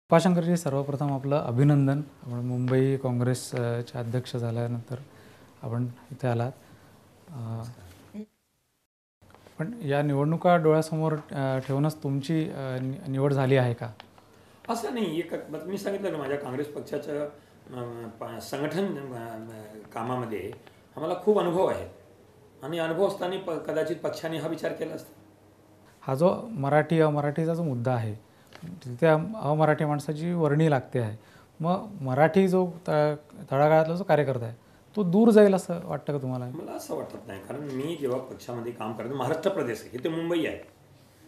कृपाशंकरजी, सर्वप्रथम आपलं अभिनंदन. आपण मुंबई काँग्रेसचे अध्यक्ष झाल्यानंतर आपण इथे आलात. पण या निवडणुका डोळ्यासमोर ठेवूनच तुमची निवड झाली आहे का? असं नाही. मी सांगितलं ना, माझ्या काँग्रेस पक्षाचं संघटन कामामध्ये आम्हाला खूप अनुभव आहे आणि अनुभव असताना कदाचित पक्षाने हा विचार केला असता. हा जो मराठी अमराठीचा जो मुद्दा आहे, तिथे अमराठी माणसाची वर्णी लागते आहे. मग मराठी जो तळागाळातला जो कार्यकर्ता आहे तो दूर जाईल असं वाटतं का तुम्हाला? मला असं वाटत नाही, कारण मी जेव्हा पक्षामध्ये काम करतो, महाराष्ट्र प्रदेश आहे, इथे मुंबई आहे,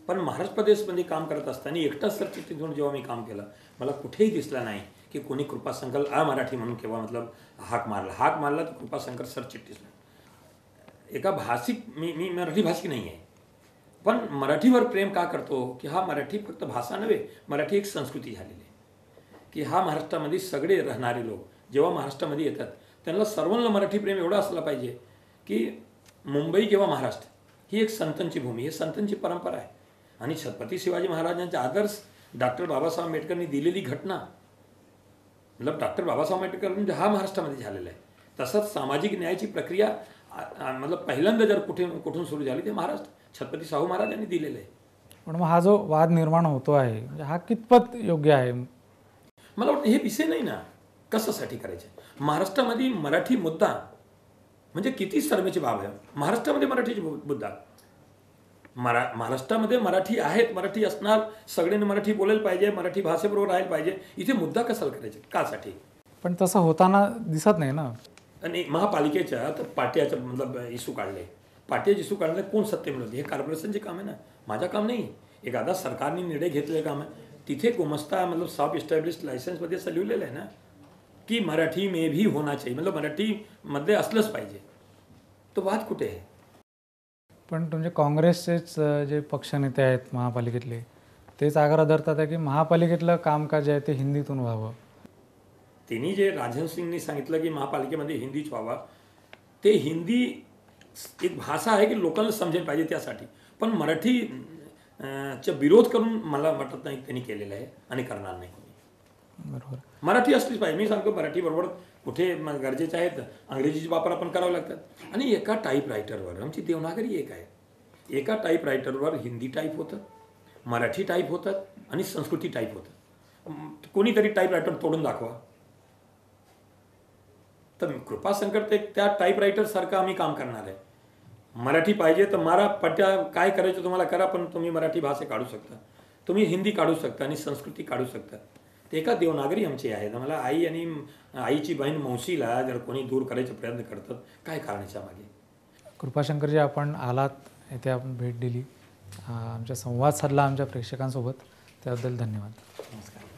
पण महाराष्ट्र प्रदेशमध्ये काम करत असताना एकटाच सरचिटणीस जेव्हा मी काम केलं, मला कुठेही दिसला नाही की कोणी कृपाशंकर मराठी म्हणून केव्हा हाक मारला तर कृपाशंकर सरचिटणीस नाही. एका भाषिक मी मराठी भाषिक नाही आहे, पण मराठीवर प्रेम का करतो की हा मराठी फक्त भाषा नव्हे, मराठी एक संस्कृती झालेली आहे की हा महाराष्ट्रामध्ये सगळे राहणारे लोक जेव्हा महाराष्ट्रामध्ये येतात त्यांना सर्वांना मराठी प्रेम एवढं असलं पाहिजे की मुंबई किंवा महाराष्ट्र ही एक संतांची भूमी, ही संतांची परंपरा आहे. आणि छत्रपती शिवाजी महाराजांचे आदर्श डॉक्टर बाबासाहेब आंबेडकरांनी दिलेली घटना, मतलब डॉक्टर बाबासाहेब आंबेडकर म्हणजे हा महाराष्ट्रामध्ये झालेला आहे. तसंच सामाजिक न्यायाची प्रक्रिया मतलब पहिल्यांदा जर कुठून सुरू झाली ते महाराष्ट्र छत्रपती शाहू महाराजांनी दिलेलं आहे. पण मग हा जो वाद निर्माण होतो आहे म्हणजे हा कितपत योग्य आहे? मला वाटतं हे विषय नाही ना, कशासाठी करायचे. महाराष्ट्रामध्ये मराठी मुद्दा म्हणजे किती शरमेची बाब आहे. महाराष्ट्रामध्ये मराठीची मुद्दा, महाराष्ट्रामध्ये मराठी आहेत, मराठी असणार, सगळ्यांनी मराठी बोलायला पाहिजे, मराठी भाषेबरोबर राहायला पाहिजे. इथे मुद्दा कशाला करायचे, कासाठी? पण तसं होताना दिसत नाही ना. आणि महापालिकेच्या तर पाट्याचं मतलब इशू काढले, पाट्याचे इशू काढले, कोण सत्य मिळवते? हे कॉर्पोरेशनचे काम आहे ना, माझं काम नाही. एखादा सरकारने निर्णय घेतलेलं काम आहे, तिथे गुमस्ता मतलब सब इस्टॅब्लिश्ड लायसन्समध्ये असं लिहिलेलं आहे ना की मराठी में भी होना चाहिए, मतलब मराठीमध्ये असलंच पाहिजे. तो वाद कुठे आहे? पण तुमचे काँग्रेसचेच जे पक्षनेते आहेत महापालिकेतले, तेच आग्रह धरतात आहे की महापालिकेतलं कामकाज आहे ते हिंदीतून व्हावं. त्यांनी जे राजन सिंगनी सांगितलं की महापालिकेमध्ये हिंदीच व्हावा, ते हिंदी एक भाषा आहे की लोकांना समजेल पाहिजे त्यासाठी. पण मराठीचा विरोध करून मला वाटत नाही त्यांनी केलेलं आहे आणि करणार नाही कोणी. बरोबर. मराठी असलीच पाहिजे. मी सांगतो मराठी बरोबर कुठे गरजेचे आहेत, इंग्रजीचे वापर आपण करावे लागतात. आणि एका टाईपरायटरवर, आमची देवनागरी एक आहे, एका टाईपरायटरवर हिंदी टाईप होतं, मराठी टाईप होतात आणि संस्कृती टाईप होतं. कोणीतरी टाईपरायटर तोडून दाखवा. तर कृपाशंकर ते त्या टाईपरायटरसारखं आम्ही काम करणार आहे. मराठी पाहिजे तर मारा पट्ट्या, काय करायचं तुम्हाला करा, पण तुम्ही मराठी भाषा काढू शकता, तुम्ही हिंदी काढू शकता आणि संस्कृती काढू शकता. ते एका देवनागरी आमची आहे. मला आई आणि आईची बहीण मौसीला जर कोणी दूर करायचा प्रयत्न करतात, काय कारणाच्या मागे? कृपाशंकरजी, आपण आलात, इथे आपण भेट दिली, आमचा संवाद साधला आमच्या प्रेक्षकांसोबत, त्याबद्दल धन्यवाद. नमस्कार.